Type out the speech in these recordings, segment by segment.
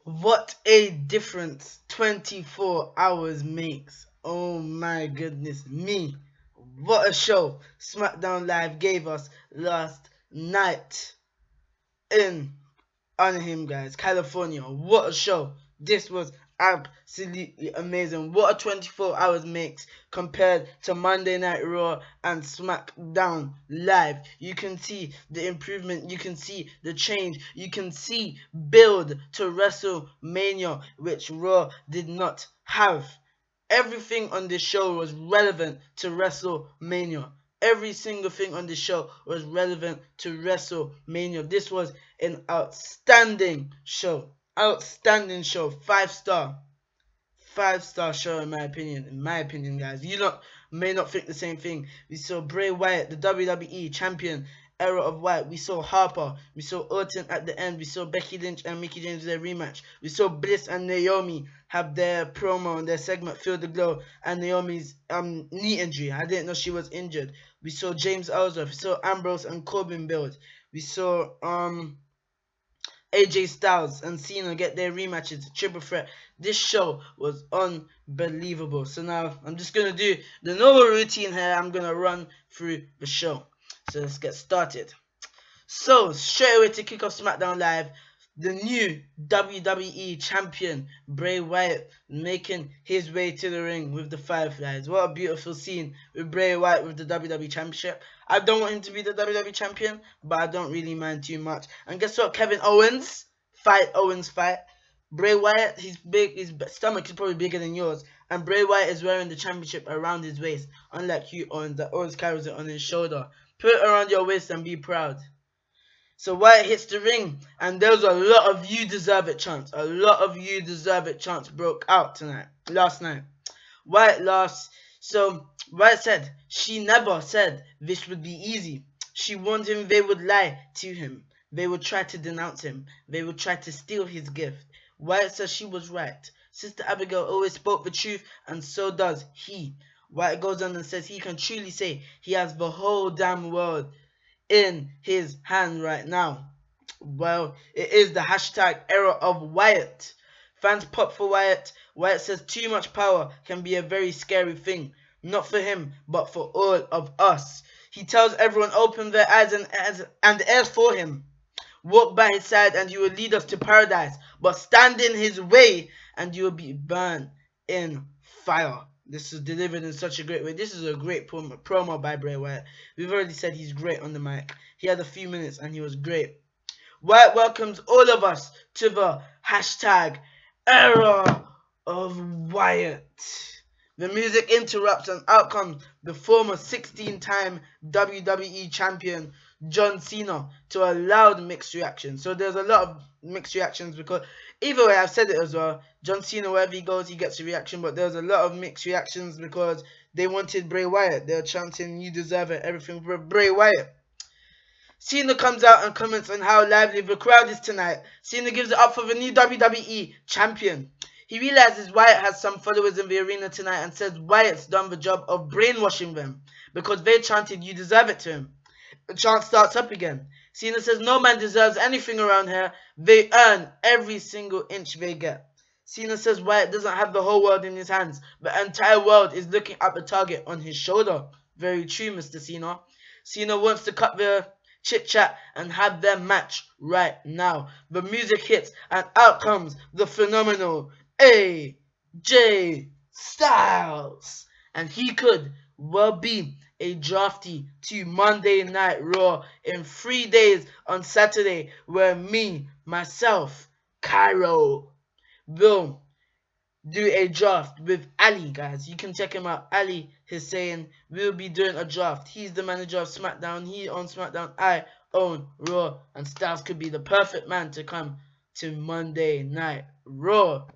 What a difference 24 hours makes. Oh my goodness me. What a show SmackDown Live gave us last night in Anaheim, guys, California. What a show. This was absolutely amazing. What a 24 hours makes compared to Monday Night Raw and SmackDown Live. You can see the improvement, you can see the change, you can see build to WrestleMania, which Raw did not have. Everything on this show was relevant to WrestleMania. Every single thing on the show was relevant to WrestleMania. This was an outstanding show. Outstanding show. 5 star. 5 star show in my opinion. In my opinion, guys. You may not think the same thing. We saw Bray Wyatt, the WWE Champion, Era of White. We saw Harper. We saw Orton at the end. We saw Becky Lynch and Mickie James their rematch. We saw Bliss and Naomi have their promo and their segment Feel the Glow, and Naomi's knee injury. I didn't know she was injured. We saw James Ellsworth. We saw Ambrose and Corbin build. We saw AJ Styles and Cena get their rematches, triple threat. This show was unbelievable. So now I'm just going to do the normal routine here. I'm going to run through the show. So let's get started. So straight away to kick off SmackDown Live, the new WWE Champion Bray Wyatt making his way to the ring with the Fireflies. What a beautiful scene with Bray Wyatt with the WWE Championship. I don't want him to be the WWE Champion, but I don't really mind too much. And guess what? Kevin Owens fight. Bray Wyatt, he's big, his stomach is probably bigger than yours. And Bray Wyatt is wearing the championship around his waist, unlike Hugh Owens that always carries it on his shoulder. Put it around your waist and be proud. So Wyatt hits the ring, and there was a lot of "you deserve it" chants. A lot of "you deserve it" chants broke out last night. Wyatt laughs. So Wyatt said, she never said this would be easy. She warned him they would lie to him. They would try to denounce him. They would try to steal his gift. Wyatt says she was right. Sister Abigail always spoke the truth, and so does he. Wyatt goes on and says he can truly say he has the whole damn world in his hand right now. Well, it is the hashtag era of Wyatt. Fans pop for Wyatt. Wyatt says too much power can be a very scary thing. Not for him, but for all of us. He tells everyone open their eyes and ears for him. Walk by his side and you will lead us to paradise. But stand in his way and you will be burned in fire. This is delivered in such a great way. This is a great promo by Bray Wyatt. We've already said he's great on the mic. He had a few minutes and he was great. Wyatt welcomes all of us to the hashtag era of Wyatt. The music interrupts and out comes the former 16-time WWE Champion John Cena to a loud mixed reaction. So there's a lot of mixed reactions because either way, I've said it as well. John Cena, wherever he goes, he gets a reaction. But there's a lot of mixed reactions because they wanted Bray Wyatt. They're chanting, "You deserve it," everything for Bray Wyatt. Cena comes out and comments on how lively the crowd is tonight. Cena gives it up for the new WWE Champion. He realizes Wyatt has some followers in the arena tonight and says Wyatt's done the job of brainwashing them because they chanted "You deserve it" to him. The chant starts up again. Cena says no man deserves anything around here. They earn every single inch they get. Cena says Wyatt doesn't have the whole world in his hands. The entire world is looking at the target on his shoulder. Very true, Mr. Cena. Cena wants to cut the chit-chat and have their match right now. The music hits and out comes the phenomenal AJ Styles. And he could well be a draftee to Monday Night Raw in 3 days on Saturday, where me, myself, Khairo, will do a draft with Ali, guys. You can check him out. Ali is saying we'll be doing a draft. He's the manager of SmackDown. He owns SmackDown. I own Raw. And Styles could be the perfect man to come to Monday Night Raw.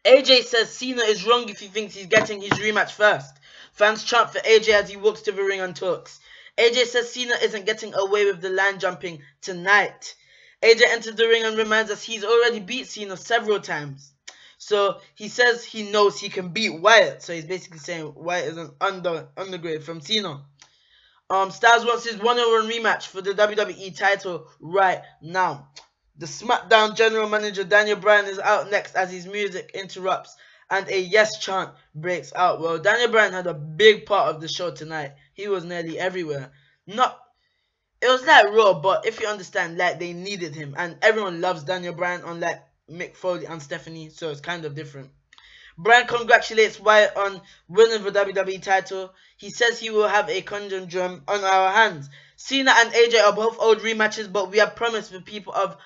AJ says Cena is wrong if he thinks he's getting his rematch first. Fans chant for AJ as he walks to the ring and talks. AJ says Cena isn't getting away with the line jumping tonight. AJ enters the ring and reminds us he's already beat Cena several times. So he says he knows he can beat Wyatt. So he's basically saying Wyatt is an undergrade from Cena. Styles wants his one-on-one rematch for the WWE title right now. The SmackDown General Manager Daniel Bryan is out next as his music interrupts and a yes chant breaks out. Well, Daniel Bryan had a big part of the show tonight. He was nearly everywhere. Not It was like Raw, but if you understand, like they needed him, and everyone loves Daniel Bryan, unlike Mick Foley and Stephanie, so it's kind of different. Bryan congratulates Wyatt on winning the WWE title. He says he will have a conundrum on our hands. Cena and AJ are both old rematches, but we have promised the people of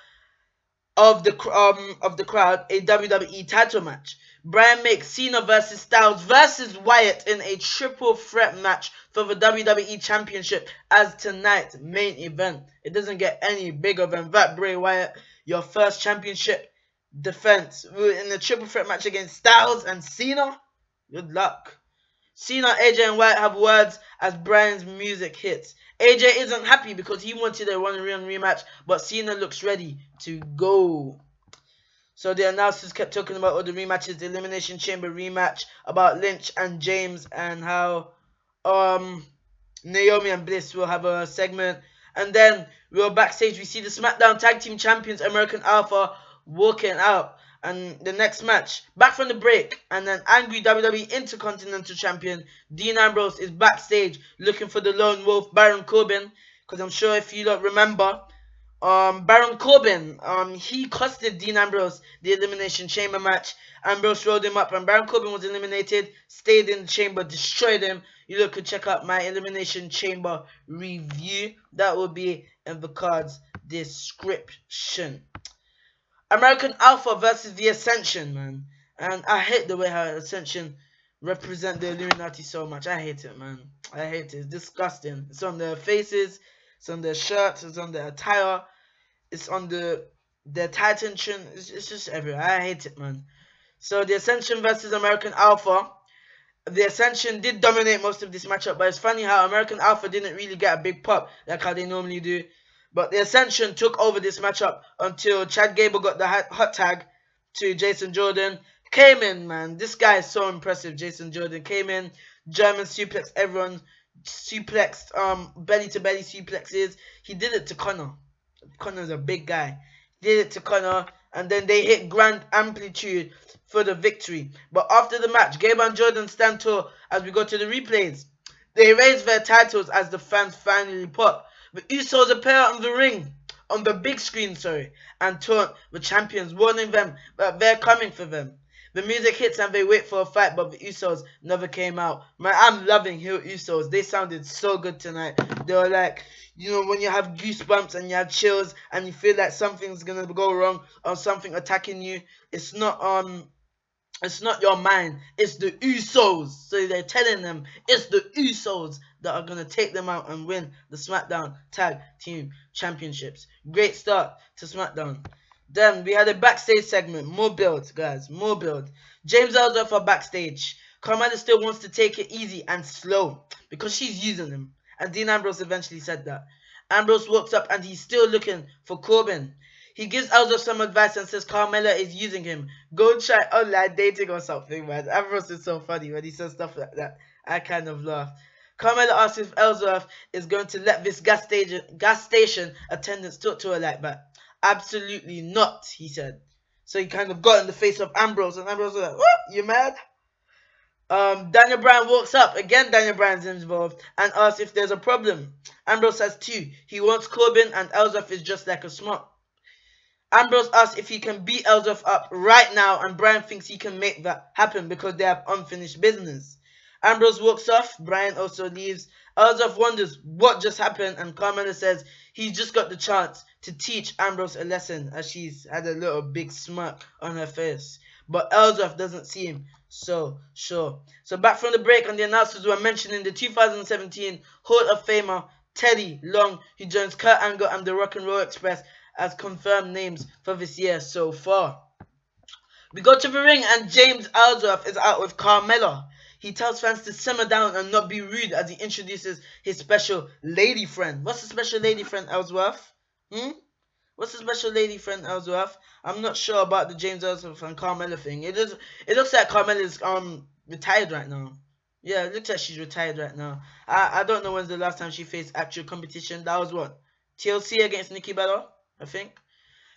the crowd a WWE title match. Bryan makes Cena versus Styles versus Wyatt in a triple threat match for the WWE Championship as tonight's main event. It doesn't get any bigger than that, Bray Wyatt. Your first championship defense in a triple threat match against Styles and Cena. Good luck. Cena, AJ, and Wyatt have words as Bryan's music hits. AJ isn't happy because he wanted a one-on-one rematch, but Cena looks ready to go. So the announcers kept talking about all the rematches, the Elimination Chamber rematch, about Lynch and James, and how Naomi and Bliss will have a segment. And then we were backstage, we see the SmackDown Tag Team Champions, American Alpha, walking out. And the next match, back from the break, and then angry WWE Intercontinental Champion Dean Ambrose is backstage looking for the lone wolf Baron Corbin. Because I'm sure if you don't remember, Baron Corbin, he costed Dean Ambrose the Elimination Chamber match. Ambrose rolled him up and Baron Corbin was eliminated, stayed in the chamber, destroyed him. You could check out my Elimination Chamber review. That will be in the card's description. American Alpha versus the Ascension, man. And I hate the way how Ascension represent the Illuminati so much. I hate it, man. I hate it. It's disgusting. It's on their faces. It's on their shirts. It's on their attire. It's on their Titantion. It's just everywhere. I hate it, man. So the Ascension versus American Alpha. The Ascension did dominate most of this matchup, but it's funny how American Alpha didn't really get a big pop like how they normally do. But the Ascension took over this matchup until Chad Gable got the hot tag to Jason Jordan. Came in, man. This guy is so impressive. Jason Jordan came in, German suplex, everyone suplexed, belly to belly suplexes. He did it to Connor. Connor's a big guy. Did it to Connor, and then they hit Grand Amplitude for the victory. But after the match, Gable and Jordan stand tall as we go to the replays. They raise their titles as the fans finally pop. The Usos appear on the ring, on the big screen, and taunt the champions, warning them that they're coming for them. The music hits and they wait for a fight, but the Usos never came out. Man, I'm loving heel Usos. They sounded so good tonight. They were like, you know, when you have goosebumps and you have chills and you feel like something's gonna go wrong or something attacking you. It's not your mind, it's the Usos. So they're telling them it's the Usos that are going to take them out and win the SmackDown Tag Team Championships. Great start to SmackDown. Then we had a backstage segment. More build, guys. More build. James Ellsworth are backstage. Carmella still wants to take it easy and slow because she's using him. And Dean Ambrose eventually said that. Ambrose walks up and he's still looking for Corbin. He gives Ellsworth some advice and says Carmella is using him. Go try online dating or something, man. Ambrose is so funny when he says stuff like that. I kind of laugh. Carmella asks if Ellsworth is going to let this gas station attendants talk to her like that. Absolutely not, he said. So he kind of got in the face of Ambrose, and Ambrose was like, what? You mad? Daniel Bryan walks up. Again, Daniel Bryan's involved and asks if there's a problem. Ambrose has two. He wants Corbin, and Ellsworth is just like a smart. Ambrose asks if he can beat Ellsworth up right now, and Bryan thinks he can make that happen because they have unfinished business. Ambrose walks off. Bryan also leaves. Ellsworth wonders what just happened, and Carmella says he's just got the chance to teach Ambrose a lesson as she's had a little big smirk on her face. But Ellsworth doesn't seem so sure. So back from the break, and the announcers were mentioning the 2017 Hall of Famer Teddy Long, who joins Kurt Angle and the Rock and Roll Express as confirmed names for this year so far. We go to the ring and James Ellsworth is out with Carmella. He tells fans to simmer down and not be rude as he introduces his special lady friend. What's the special lady friend, Ellsworth? What's the special lady friend, Ellsworth? I'm not sure about the James Ellsworth and Carmella thing. It looks like Carmella's retired right now. Yeah, it looks like she's retired right now. I don't know when's the last time she faced actual competition. That was what? TLC against Nikki Bella, I think.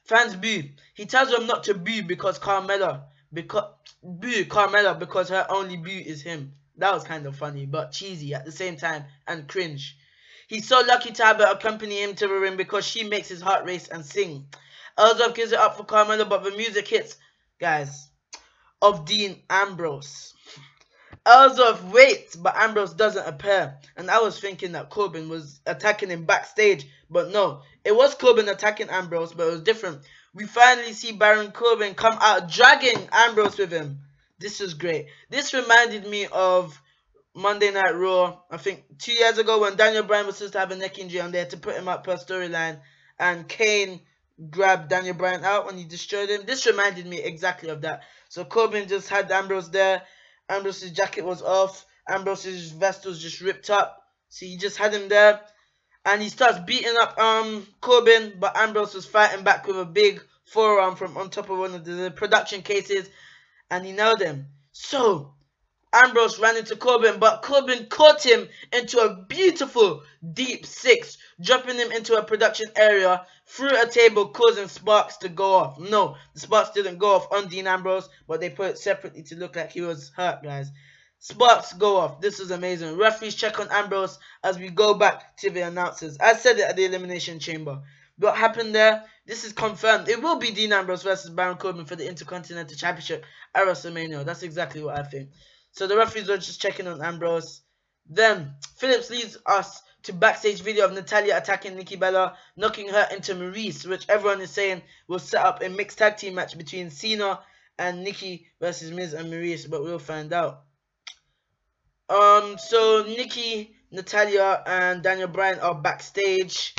Fans boo. He tells them not to boo because Carmella because her only boo is him. That was kind of funny, but cheesy at the same time and cringe. He's so lucky to have her accompany him to the ring because she makes his heart race and sing. Ellsworth gives it up for Carmella, but the music hits, guys, of Dean Ambrose. Ellsworth waits, but Ambrose doesn't appear. And I was thinking that Corbin was attacking him backstage, but no. It was Corbin attacking Ambrose, but it was different. We finally see Baron Corbin come out dragging Ambrose with him. This was great. This reminded me of Monday Night Raw, I think 2 years ago when Daniel Bryan was supposed to have a neck injury and they had to put him up per storyline. And Kane grabbed Daniel Bryan out when he destroyed him. This reminded me exactly of that. So Corbin just had Ambrose there. Ambrose's jacket was off. Ambrose's vest was just ripped up. So he just had him there. And he starts beating up Corbin. But Ambrose was fighting back with a big forearm from on top of one of the production cases. And he nailed him. So Ambrose ran into Corbin, but Corbin caught him into a beautiful deep six, dropping him into a production area through a table, causing sparks to go off. No, the sparks didn't go off on Dean Ambrose, but they put it separately to look like he was hurt, guys. Sparks go off. This is amazing. Referees check on Ambrose as we go back to the announcers. I said it at the Elimination Chamber. What happened there? This is confirmed. It will be Dean Ambrose versus Baron Corbin for the Intercontinental Championship at WrestleMania. That's exactly what I think. So the referees were just checking on Ambrose. Then Phillips leads us to backstage video of Natalya attacking Nikki Bella, knocking her into Maurice, which everyone is saying will set up a mixed tag team match between Cena and Nikki versus Miz and Maurice, but we'll find out. So Nikki, Natalya, and Daniel Bryan are backstage.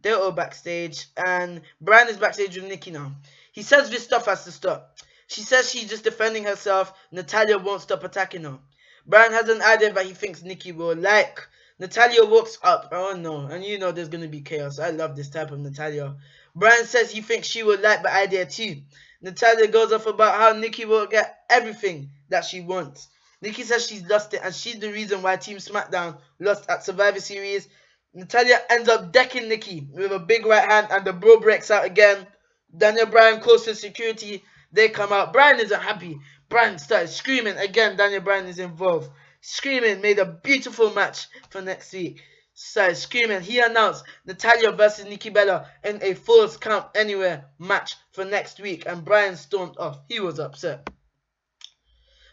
They're all backstage, and Bryan is backstage with Nikki now. He says this stuff has to stop. She says she's just defending herself. Natalya won't stop attacking her. Bryan has an idea that he thinks Nikki will like. Natalya walks up. Oh no. And you know there's going to be chaos. I love this type of Natalya. Bryan says he thinks she will like the idea too. Natalya goes off about how Nikki will get everything that she wants. Nikki says she's lost it and she's the reason why Team SmackDown lost at Survivor Series. Natalya ends up decking Nikki with a big right hand and the bro breaks out again. Daniel Bryan calls for security. They come out. Bryan isn't happy. Bryan started screaming. Again, Daniel Bryan is involved. Screaming. Made a beautiful match for next week. Started screaming. He announced Natalya versus Nikki Bella in a Falls Count Anywhere match for next week. And Bryan stormed off. He was upset.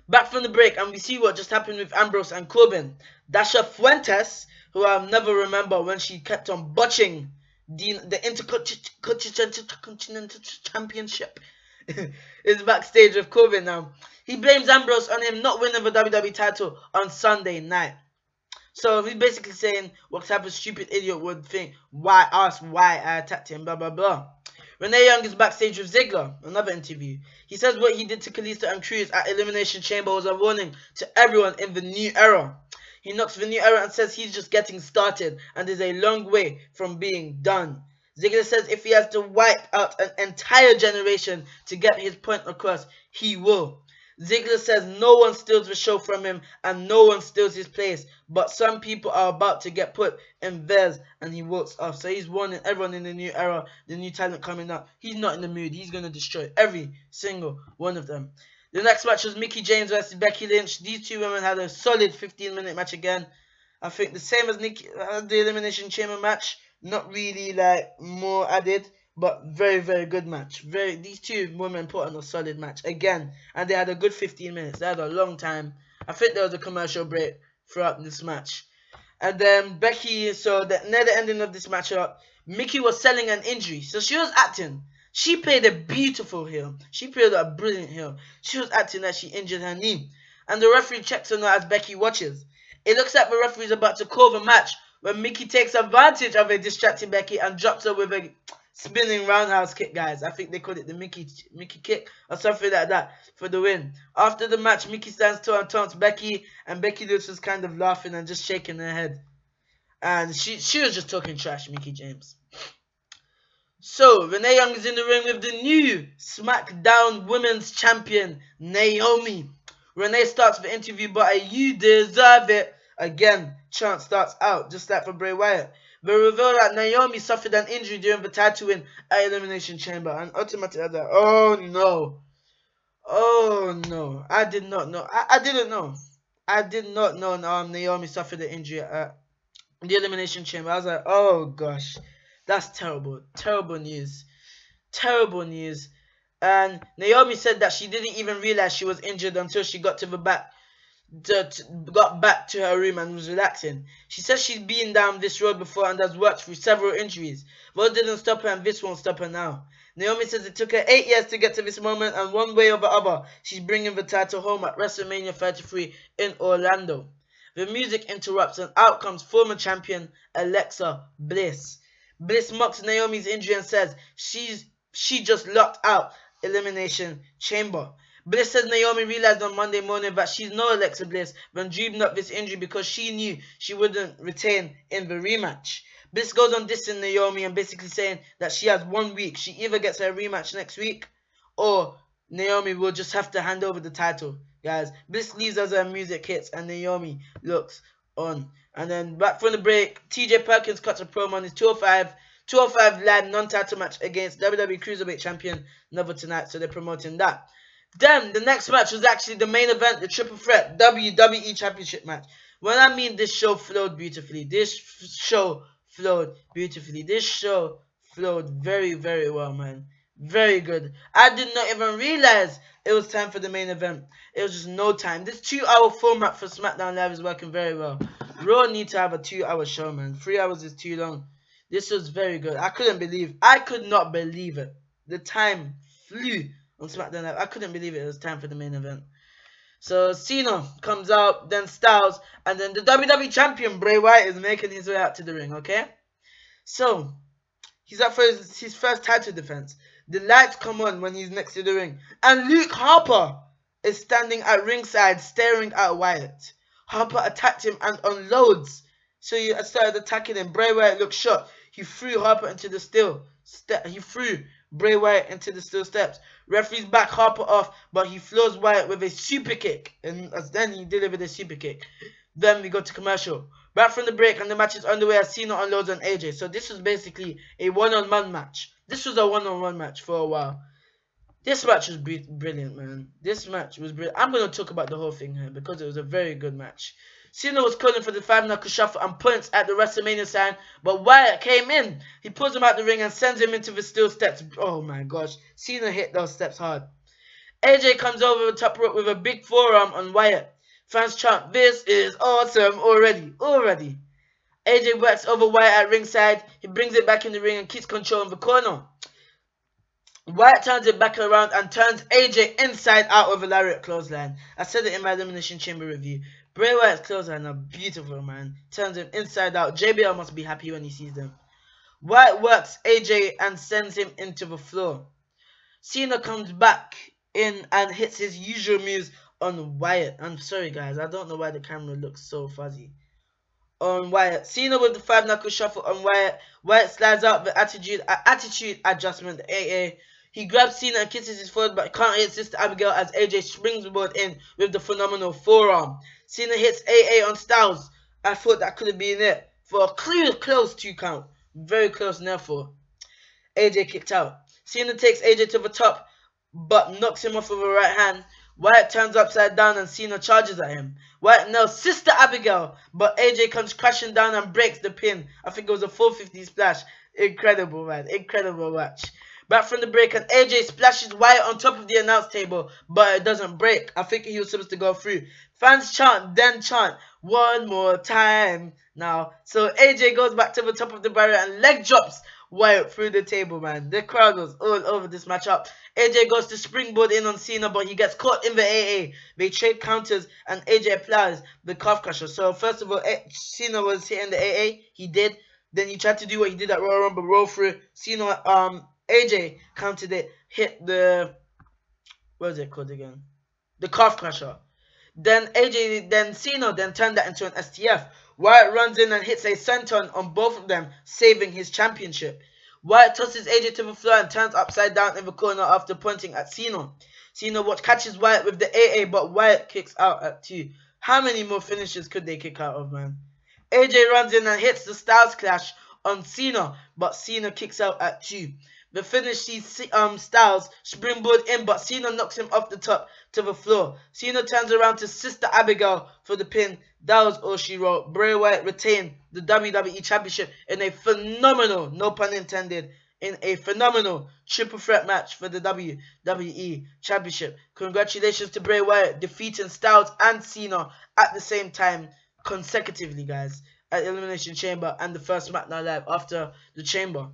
Back from the break, and we see what just happened with Ambrose and Corbin. Dasha Fuentes, who I'll never remember when she kept on botching the Intercontinental Championship, is backstage with Corbin now. He blames Ambrose on him not winning the WWE title on Sunday night. So he's basically saying what type of stupid idiot would think, why I attacked him, blah blah blah. Renee Young is backstage with Ziggler, another interview. He says what he did to Kalisto and Cruz at Elimination Chamber was a warning to everyone in the new era. He knocks the new era and says he's just getting started and is a long way from being done. Ziggler says if he has to wipe out an entire generation to get his point across, he will. Ziggler says no one steals the show from him and no one steals his place, but some people are about to get put in theirs, and he walks off. So he's warning everyone in the new era, the new talent coming up. He's not in the mood. He's going to destroy every single one of them. The next match was Mickie James versus Becky Lynch. These two women had a solid 15-minute match again. I think the same as the Elimination Chamber match. Not really like more added, but very, very good match. These two women put on a solid match again, and they had a good 15 minutes. They had a long time. I think there was a commercial break throughout this match. And then Becky, so near the ending of this matchup, Mickie was selling an injury, so she was acting. She played a beautiful heel. She played a brilliant heel. She was acting that she injured her knee, and the referee checks on her as Becky watches. It looks like the referee is about to call the match when Mickie takes advantage of a distracting Becky and drops her with a spinning roundhouse kick, guys. I think they called it the Mickie kick or something like that for the win. After the match, Mickie stands tall and taunts Becky, and Becky looks just kind of laughing and just shaking her head. And she was just talking trash, Mickie James. So, Renee Young is in the ring with the new SmackDown Women's Champion, Naomi. Renee starts the interview by "You deserve it." Again, chant starts out, just like for Bray Wyatt. We reveal that Naomi suffered an injury during the title win at Elimination Chamber, and automatically I was like, oh no. Oh no. I did not know. I didn't know. I did not know Naomi suffered an injury at the Elimination Chamber. I was like, oh gosh. That's terrible. Terrible news. Terrible news. And Naomi said that she didn't even realize she was injured until she got to the back got back to her room and was relaxing. She says she's been down this road before and has worked through several injuries. Those didn't stop her and this won't stop her now. Naomi says it took her 8 years to get to this moment, and one way or the other, she's bringing the title home at WrestleMania 33 in Orlando. The music interrupts and out comes former champion Alexa Bliss. Bliss mocks Naomi's injury and says she just locked out Elimination Chamber. Bliss says Naomi realized on Monday morning that she's no Alexa Bliss when dreaming up this injury because she knew she wouldn't retain in the rematch. Bliss goes on dissing Naomi and basically saying that she has 1 week. She either gets her rematch next week or Naomi will just have to hand over the title. Guys, Bliss leaves as her music hits and Naomi looks on. And then back from the break, TJ Perkins cuts a promo on his 205 live non-title match against WWE Cruiserweight Champion Neville tonight, so they're promoting that. Then the next match was actually the main event, the Triple Threat WWE Championship match. When I mean this show flowed beautifully, this show flowed very, very well, man. Very good. I did not even realize it was time for the main event. It was just no time. This 2-hour format for SmackDown Live is working very well. Raw need to have a 2-hour show, man. 3 hours is too long. This was very good. I could not believe it. The time flew on SmackDown Live. I couldn't believe it was time for the main event. So Cena comes out, then Styles, and then the WWE Champion Bray Wyatt is making his way out to the ring, okay? So, he's up for his first title defense. The lights come on when he's next to the ring. And Luke Harper is standing at ringside staring at Wyatt. Harper attacked him and unloads. So he started attacking him. Bray Wyatt looked shocked. He threw Harper into the steel. He threw Bray Wyatt into the steel steps. Referees back Harper off, but he floors Wyatt with a super kick. And then he delivered a super kick. Then we go to commercial. Back from the break and the match is underway as Cena unloads on AJ. So this was basically a one-on-one match. This was a one-on-one match for a while. This match was brilliant, man. This match was brilliant. I'm going to talk about the whole thing here because it was a very good match. Cena was calling for the 5-knuckle shuffle and points at the WrestleMania sign, but Wyatt came in. He pulls him out the ring and sends him into the steel steps. Oh my gosh. Cena hit those steps hard. AJ comes over the top rope with a big forearm on Wyatt. Fans chant, "This is awesome already. AJ works over Wyatt at ringside. He brings it back in the ring and keeps control in the corner. Wyatt turns it back around and turns AJ inside out with a lariat clothesline. I said it in my Elimination Chamber review. Bray Wyatt's clothesline are beautiful, man. Turns him inside out. JBL must be happy when he sees them. Wyatt works AJ and sends him into the floor. Cena comes back in and hits his usual moves on Wyatt. I'm sorry, guys. I don't know why the camera looks so fuzzy. On Wyatt. Cena with the 5-knuckle shuffle on Wyatt. Wyatt slides out the attitude adjustment, AA. He grabs Cena and kisses his forehead, but can't hit Sister Abigail as AJ springboard in with the phenomenal forearm. Cena hits AA on Styles. I thought that could have been it for a close 2 count. Very close, therefore. AJ kicked out. Cena takes AJ to the top, but knocks him off with a right hand. Wyatt turns upside down and Cena charges at him. Wyatt nails Sister Abigail, but AJ comes crashing down and breaks the pin. I think it was a 450 splash. Incredible, man. Incredible match. Back from the break and AJ splashes Wyatt on top of the announce table, but it doesn't break. I think he was supposed to go through. Fans chant, then chant, "One more time." Now, so AJ goes back to the top of the barrier and leg drops Wyatt through the table, man. The crowd was all over this matchup. AJ goes to springboard in on Cena, but he gets caught in the AA. They trade counters and AJ applies the calf crusher. So first of all, Cena was hitting the AA. He did. Then he tried to do what he did at Royal Rumble, roll through. Cena, AJ countered it, hit the, what is it called again? The calf crusher. Then Cena turned that into an STF. Wyatt runs in and hits a senton on both of them, saving his championship. Wyatt tosses AJ to the floor and turns upside down in the corner after pointing at Cena. Cena catches Wyatt with the AA, but Wyatt kicks out at 2. How many more finishes could they kick out of, man? AJ runs in and hits the Styles Clash on Cena, but Cena kicks out at 2. The finish sees Styles springboard in, but Cena knocks him off the top to the floor. Cena turns around to Sister Abigail for the pin. That was all she wrote. Bray Wyatt retained the WWE Championship in a phenomenal, no pun intended, in a phenomenal triple threat match for the WWE Championship. Congratulations to Bray Wyatt defeating Styles and Cena at the same time consecutively, guys, at Elimination Chamber and the first SmackDown Live after the Chamber.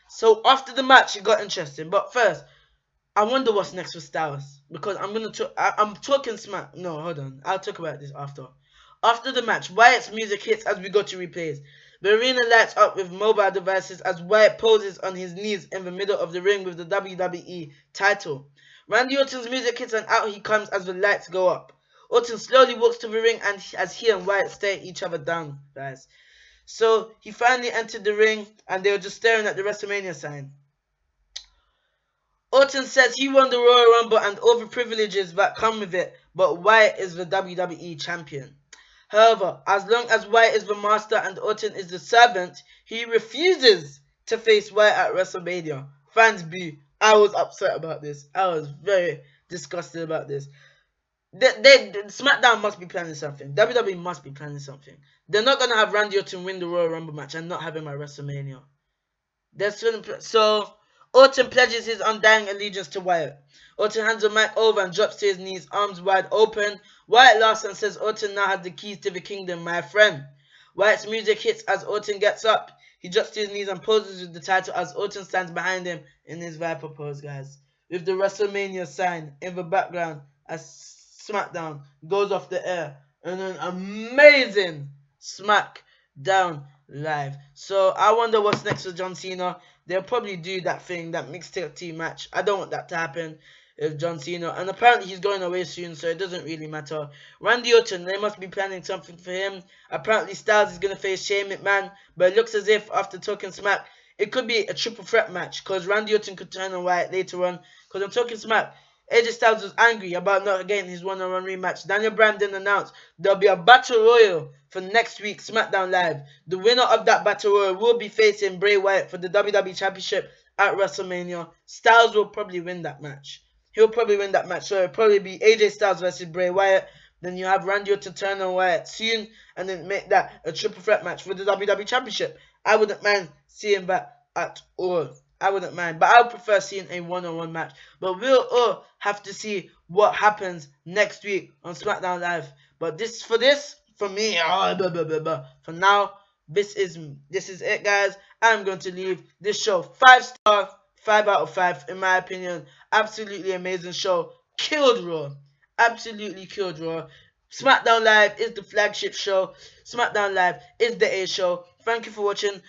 So after the match, it got interesting. But first, I wonder what's next for Styles, because I'm talking smack. No, hold on. I'll talk about this after. After the match, Wyatt's music hits as we go to replays. The arena lights up with mobile devices as Wyatt poses on his knees in the middle of the ring with the WWE title. Randy Orton's music hits and out he comes as the lights go up. Orton slowly walks to the ring and as he and Wyatt stare each other down, guys. So he finally entered the ring and they were just staring at the WrestleMania sign. Orton says he won the Royal Rumble and all the privileges that come with it, but Wyatt is the WWE Champion. However, as long as Wyatt is the master and Orton is the servant, he refuses to face Wyatt at WrestleMania. Fans boo. I was upset about this. I was very disgusted about this. SmackDown must be planning something. WWE must be planning something. They're not going to have Randy Orton win the Royal Rumble match and not have him at WrestleMania. So Orton pledges his undying allegiance to Wyatt. Orton hands the mic over and drops to his knees, arms wide open. Wyatt laughs and says Orton now has the keys to the kingdom, my friend. Wyatt's music hits as Orton gets up. He drops to his knees and poses with the title as Orton stands behind him in his Viper pose, guys. With the WrestleMania sign in the background as SmackDown goes off the air. And an amazing SmackDown Live. So I wonder what's next for John Cena. They'll probably do that thing, that mixed tag team match. I don't want that to happen with John Cena. And apparently he's going away soon, so it doesn't really matter. Randy Orton, they must be planning something for him. Apparently Styles is going to face Shane McMahon. But it looks as if after talking smack, it could be a triple threat match. Because Randy Orton could turn on Wyatt later on. Because I'm talking smack. AJ Styles was angry about not getting his one-on-one rematch. Daniel Bryan didn't announce there'll be a Battle Royal for next week's SmackDown Live. The winner of that Battle Royal will be facing Bray Wyatt for the WWE Championship at WrestleMania. Styles will probably win that match. He'll probably win that match. So it'll probably be AJ Styles versus Bray Wyatt. Then you have Randy Orton turn on Wyatt soon. And then make that a triple threat match for the WWE Championship. I wouldn't mind seeing that at all. I wouldn't mind. But I would prefer seeing a one-on-one match. But we'll all have to see what happens next week on SmackDown Live. But for me, for now, this is it, guys. I'm going to leave this show 5 stars, 5 out of 5, in my opinion. Absolutely amazing show. Killed Raw. Absolutely killed Raw. SmackDown Live is the flagship show. SmackDown Live is the A show. Thank you for watching.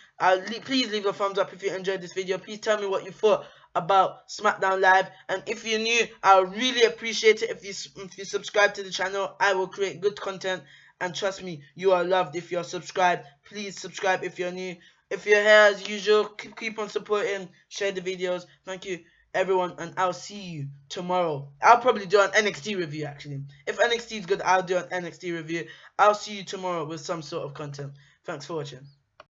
Please leave a thumbs up if you enjoyed this video. Please tell me what you thought about SmackDown Live. And if you're new, I would really appreciate it if you subscribe to the channel. I will create good content. And trust me, you are loved if you're subscribed. Please subscribe if you're new. If you're here as usual, keep on supporting. Share the videos. Thank you, everyone. And I'll see you tomorrow. I'll probably do an NXT review, actually. If NXT is good, I'll do an NXT review. I'll see you tomorrow with some sort of content. Thanks for watching.